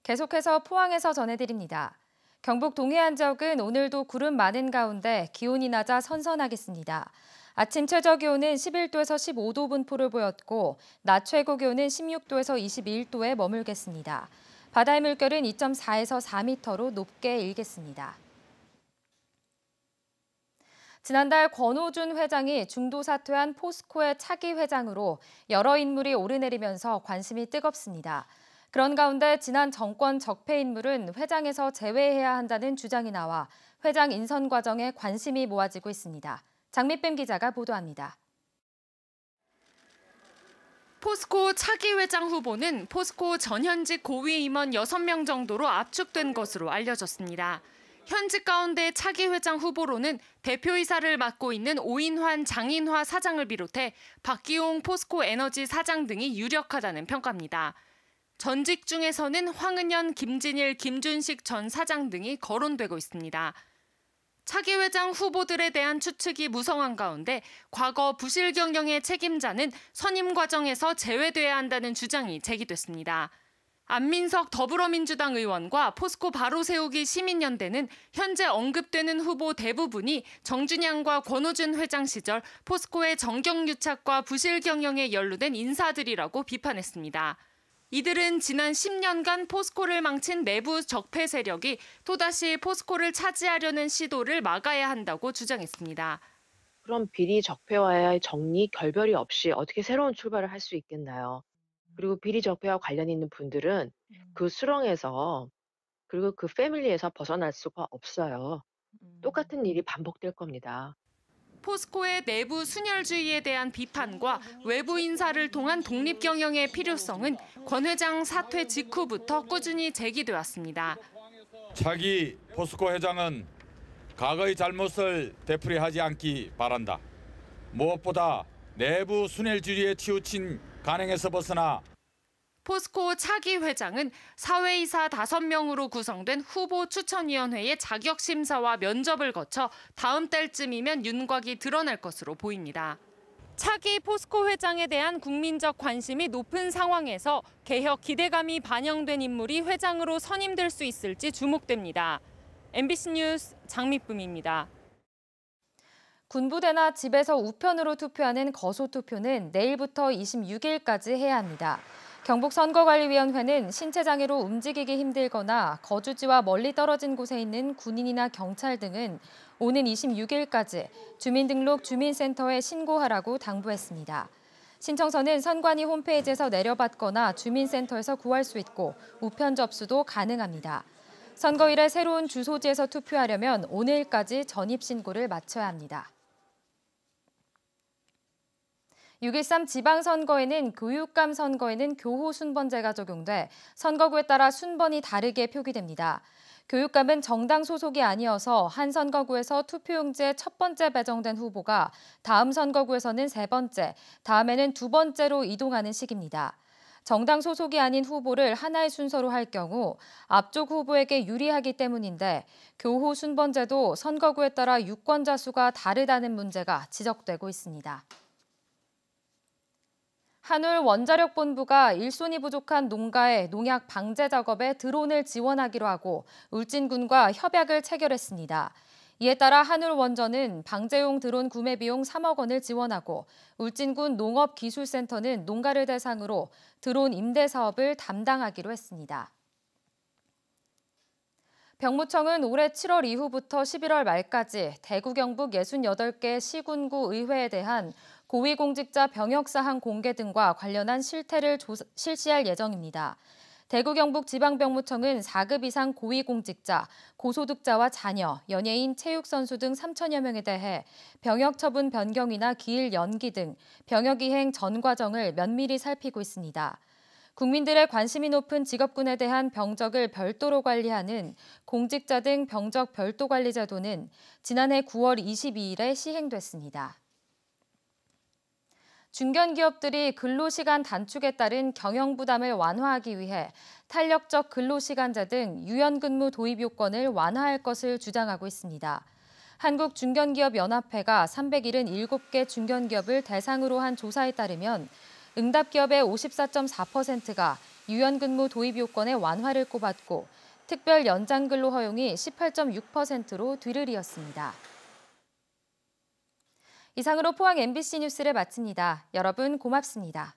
계속해서 포항에서 전해드립니다. 경북 동해안 지역은 오늘도 구름 많은 가운데 기온이 낮아 선선하겠습니다. 아침 최저기온은 11도에서 15도 분포를 보였고 낮 최고기온은 16도에서 21도에 머물겠습니다. 바다의 물결은 2.4에서 4m로 높게 일겠습니다. 지난달 권오준 회장이 중도 사퇴한 포스코의 차기 회장으로 여러 인물이 오르내리면서 관심이 뜨겁습니다. 그런 가운데 지난 정권 적폐 인물은 회장에서 제외해야 한다는 주장이 나와 회장 인선 과정에 관심이 모아지고 있습니다. 장밋뱀 기자가 보도합니다. 포스코 차기 회장 후보는 포스코 전현직 고위 임원 6명 정도로 압축된 것으로 알려졌습니다. 현직 가운데 차기 회장 후보로는 대표이사를 맡고 있는 오인환 장인화 사장을 비롯해 박기용 포스코 에너지 사장 등이 유력하다는 평가입니다. 전직 중에서는 황은현, 김진일, 김준식 전 사장 등이 거론되고 있습니다. 차기 회장 후보들에 대한 추측이 무성한 가운데 과거 부실 경영의 책임자는 선임 과정에서 제외돼야 한다는 주장이 제기됐습니다. 안민석 더불어민주당 의원과 포스코 바로 세우기 시민연대는 현재 언급되는 후보 대부분이 정준양과 권오준 회장 시절 포스코의 정경유착과 부실 경영에 연루된 인사들이라고 비판했습니다. 이들은 지난 10년간 포스코를 망친 내부 적폐 세력이 또다시 포스코를 차지하려는 시도를 막아야 한다고 주장했습니다. 그럼 비리 적폐와의 정리, 결별이 없이 어떻게 새로운 출발을 할 수 있겠나요? 그리고 비리 적폐와 관련 있는 분들은 그 수렁에서 그리고 그 패밀리에서 벗어날 수가 없어요. 똑같은 일이 반복될 겁니다. 포스코의 내부 순혈주의에 대한 비판과 외부 인사를 통한 독립 경영의 필요성은 권 회장 사퇴 직후부터 꾸준히 제기돼 왔습니다. 차기 포스코 회장은 과거의 잘못을 되풀이하지 않기 바란다. 무엇보다 내부 순혈주의에 치우친 관행에서 벗어나 포스코 차기 회장은 사회이사 5명으로 구성된 후보 추천위원회의 자격심사와 면접을 거쳐 다음 달쯤이면 윤곽이 드러날 것으로 보입니다. 차기 포스코 회장에 대한 국민적 관심이 높은 상황에서 개혁 기대감이 반영된 인물이 회장으로 선임될 수 있을지 주목됩니다. MBC 뉴스 장밋쁨입니다. 군부대나 집에서 우편으로 투표하는 거소투표는 내일부터 26일까지 해야 합니다. 경북선거관리위원회는 신체장애로 움직이기 힘들거나 거주지와 멀리 떨어진 곳에 있는 군인이나 경찰 등은 오는 26일까지 주민등록 주민센터에 신고하라고 당부했습니다. 신청서는 선관위 홈페이지에서 내려받거나 주민센터에서 구할 수 있고 우편 접수도 가능합니다. 선거일에 새로운 주소지에서 투표하려면 오늘까지 전입신고를 마쳐야 합니다. 6.13 지방선거에는 교육감 선거에는 교호 순번제가 적용돼 선거구에 따라 순번이 다르게 표기됩니다. 교육감은 정당 소속이 아니어서 한 선거구에서 투표용지에 첫 번째 배정된 후보가 다음 선거구에서는 세 번째, 다음에는 두 번째로 이동하는 식입니다. 정당 소속이 아닌 후보를 하나의 순서로 할 경우 앞쪽 후보에게 유리하기 때문인데 교호 순번제도 선거구에 따라 유권자 수가 다르다는 문제가 지적되고 있습니다. 한울원자력본부가 일손이 부족한 농가의 농약 방제 작업에 드론을 지원하기로 하고 울진군과 협약을 체결했습니다. 이에 따라 한울원전은 방제용 드론 구매 비용 3억 원을 지원하고 울진군 농업기술센터는 농가를 대상으로 드론 임대 사업을 담당하기로 했습니다. 병무청은 올해 7월 이후부터 11월 말까지 대구 경북 68개 시군구 의회에 대한 고위공직자 병역사항 공개 등과 관련한 실태를 실시할 예정입니다. 대구 경북 지방병무청은 4급 이상 고위공직자, 고소득자와 자녀, 연예인, 체육선수 등 3천여 명에 대해 병역 처분 변경이나 기일 연기 등 병역이행 전 과정을 면밀히 살피고 있습니다. 국민들의 관심이 높은 직업군에 대한 병적을 별도로 관리하는 공직자 등 병적 별도 관리 제도는 지난해 9월 22일에 시행됐습니다. 중견기업들이 근로시간 단축에 따른 경영 부담을 완화하기 위해 탄력적 근로시간제 등 유연근무 도입 요건을 완화할 것을 주장하고 있습니다. 한국중견기업연합회가 377개 중견기업을 대상으로 한 조사에 따르면 응답기업의 54.4%가 유연근무 도입 요건의 완화를 꼽았고 특별 연장근로 허용이 18.6%로 뒤를 이었습니다. 이상으로 포항 MBC 뉴스를 마칩니다. 여러분 고맙습니다.